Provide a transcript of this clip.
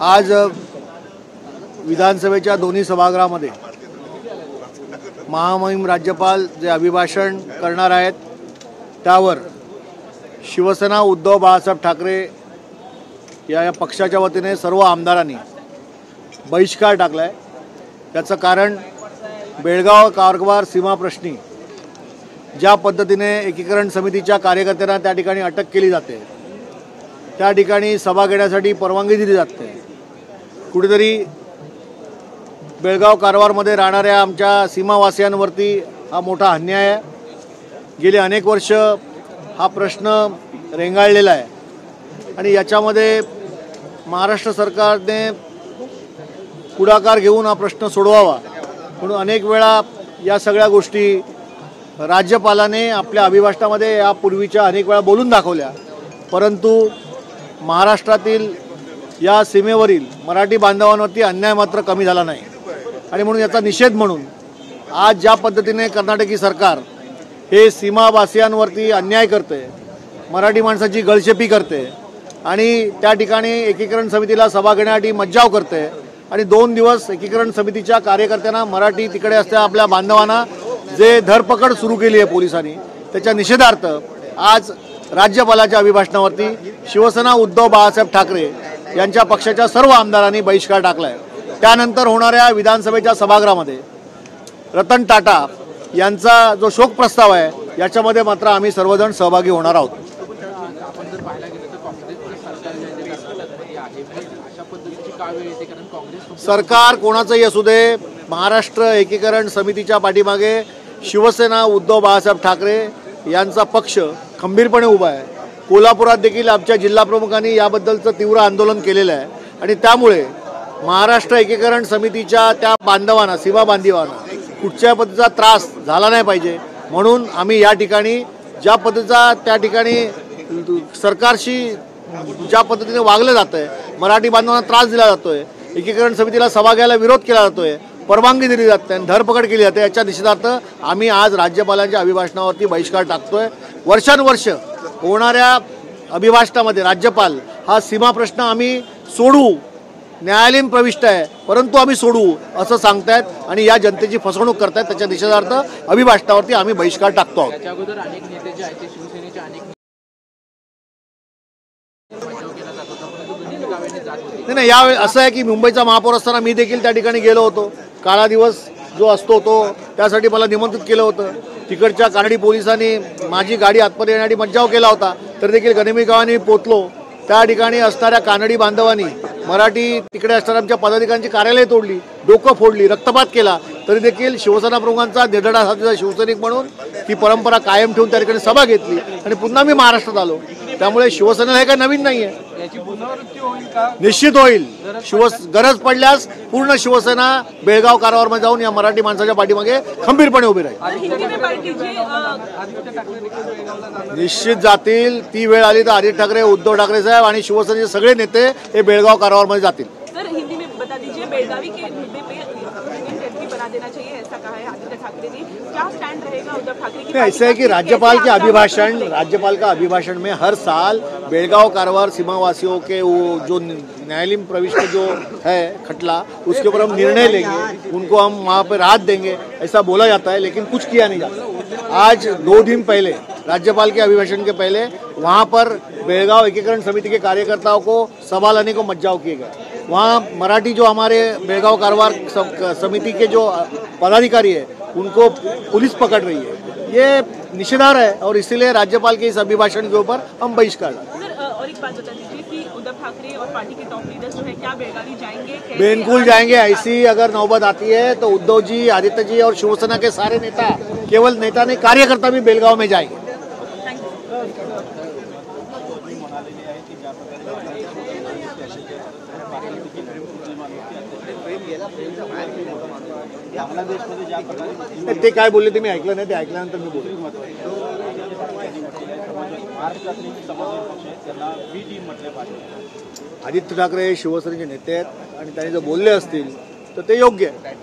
आज विधानसभेच्या दोन्ही सभागृहामध्ये महामहिम राज्यपाल जे अभिभाषण करणार आहेत त्यावर शिवसेना उद्धव बाळासाहेब ठाकरे या पक्षाच्या वतीने सर्व आमदारांनी बहिष्कार टाकलाय। त्याचं कारण बेळगाव कारवार सीमा प्रश्नी ज्या पद्धतीने एकीकरण समितीच्या कार्यकर्त्यांना त्या ठिकाणी अटक केली जाते, त्या ठिकाणी सभा घेण्यासाठी परवानगी दिली जाते, कुठेतरी बेळगाव कारवारमध्ये राहणाऱ्या आमच्या सीमावासियांवरती हा मोठा अन्याय आहे। गेली अनेक वर्ष हा प्रश्न रेंगाळलेला आहे आणि याच्यामध्ये महाराष्ट्र सरकारने पुढाकार घेऊन हा प्रश्न सोडवावा म्हणून अनेक वेळा या सगळ्या गोष्टी राज्यपालाने आपल्या अभिभाषणामध्ये यापूर्वीच्या अनेक वेळा बोलून दाखवल्या, परंतु महाराष्ट्रातील या सीमेवरील मराठी बांधवांवरती अन्याय मात्र कमी झाला नाही आणि म्हणून याचा निषेध म्हणून आज ज्या पद्धतीने कर्नाटकी सरकार हे सीमावासियांवरती अन्याय करते, मराठी माणसाची गळचेपी करते आणि त्या ठिकाणी एकीकरण समितीला सभा घेण्यासाठी मज्जाव करते आणि 2 दिवस एकीकरण समितीच्या कार्यकर्त्यांना मराठी तिकडे असलेल्या आपल्या बांधवांना जे धरपकड सुरू केली आहे पोलिसांनी, त्याच्या निषेधार्थ आज राज्यपालाच्या अभिभाषणावरती शिवसेना उद्धव बाळासाहेब ठाकरे यांच्या पक्षाच्या सर्व आमदारांनी बहिष्कार टाकला आहे। त्यानंतर होणाऱ्या विधानसभेच्या सभागृहामध्ये रतन टाटा यांचा जो शोक प्रस्ताव आहे याच्यामध्ये मात्र आम्ही सर्वजण सहभागी होणार आहोत। सरकार कोणाचंही असू दे, महाराष्ट्र एकीकरण समितीच्या पाठीमागे शिवसेना उद्धव बाळासाहेब ठाकरे यांचा पक्ष खंबीरपणे उभा आहे। कोल्हापुरात देखील आमच्या जिल्हाप्रमुखांनी याबद्दलचं तीव्र आंदोलन केलेलं आहे आणि त्यामुळे महाराष्ट्र एकीकरण समितीच्या त्या बांधवांना, सीमा बांधवांना कुठच्या पद्धतीचा त्रास झाला नाही पाहिजे म्हणून आम्ही या ठिकाणी ज्या पद्धतीचा त्या ठिकाणी सरकारशी ज्या पद्धतीने वागलं जातं आहे, मराठी बांधवांना त्रास दिला जातो आहे, एकीकरण समितीला सभा घ्यायला विरोध केला जातो आहे, परवानगी दिली जाते आणि धरपकड केली जाते, याच्या निषेधार्थ आम्ही आज राज्यपालांच्या अभिभाषणावरती बहिष्कार टाकतोय। वर्षानुवर्ष होणाऱ्या अभिभाषणामध्ये राज्यपाल हा सीमा प्रश्न आम्ही सोडवू, न्यायालयीन प्रविष्ट आहे परंतु आम्ही सोडवू असं सांगतायत आणि या जनतेची फसवणूक करतायत, त्याच्या निषेधार्थ अभिभाषणावरती आम्ही बहिष्कार टाकतो आहोत। नाही, यावेळी असं आहे की मुंबईचा महापौर असताना मी देखील त्या ठिकाणी गेलो होतो। काळा दिवस जो असतो तो त्यासाठी मला निमंत्रित केलं होतं। तिकडच्या कानडी पोलिसांनी माझी गाडी आतमध्ये येण्यासाठी मज्जाव केला होता, तर देखील गणेमी गावांनी पोचलो। त्या ठिकाणी असणाऱ्या कानडी बांधवांनी मराठी तिकडे असणाऱ्या आमच्या पदाधिकाऱ्यांची कार्यालय तोडली, डोकं फोडली, रक्तपात केला, तरी देखील शिवसेना प्रमुखांचा निर्धाडा साधीचा शिवसैनिक म्हणून ती परंपरा कायम ठेवून त्या ठिकाणी सभा घेतली आणि पुन्हा मी महाराष्ट्रात आलो। त्यामुळे शिवसेनेला हे काही नवीन नाही आहे, निश्चित होईल। गरज पडल्यास पूर्ण शिवसेना बेळगाव कारवारमध्ये जाऊन या मराठी माणसाच्या पाठीमागे खंबीरपणे उभी राहील। निश्चित जातील, ती वेळ आली तर आदित्य ठाकरे, उद्धव ठाकरे साहेब आणि शिवसेनेचे सगळे नेते हे बेळगाव कारवारमध्ये जातील। सर, हिंदी में बता दीजिए, बेळगावी के मुद्दे पे यूनियन टेरिटरी बना देना चाहिए, ऐसा कहा है आदित्य ठाकरे ने। क्या स्टैंड रहेगा उद्धव ठाकरे की? ऐसा है कि राज्यपाल का अभिभाषण में हर साल बेळगाव कारवार सीमावासियों के वो जो न्यायालयीन प्रविष्ट जो है खटला, उसके ऊपर हम निर्णय लेंगे, उनको हम वहाँ पर राहत देंगे, ऐसा बोला जाता है, लेकिन कुछ किया नहीं जाता। आज 2 दिन पहले राज्यपाल के अभिभाषण के पहले वहाँ पर बेळगाव एकीकरण समिति के कार्यकर्ताओं को सभा लाने को मज्जाव किए गए। वहाँ मराठी जो हमारे बेळगाव कारवार समिति के जो पदाधिकारी है उनको पुलिस पकड़ रही है, ये निषेधार्ह है और इसीलिए राज्यपाल के इस अभिभाषण के ऊपर हम बहिष्कार डालेंगे। और एक बात बता दीजिए कि उद्धव ठाकरे और पार्टी के टॉप लीडर्स जो है क्या बेळगावी जाएंगे? बिल्कुल जाएंगे। ऐसी अगर नौबत आती है तो उद्धव जी, आदित्य जी और शिवसेना के सारे नेता, केवल नेता नहीं कार्यकर्ता भी बेळगाव में जाएंगे। ते काय बोलले ते मी ऐकलं नाही, ते ऐकल्यानंतर मी बोललो। आदित्य ठाकरे शिवसेनेचे नेते आहेत आणि त्यांनी जर बोलले असतील तर ते योग्य आहे।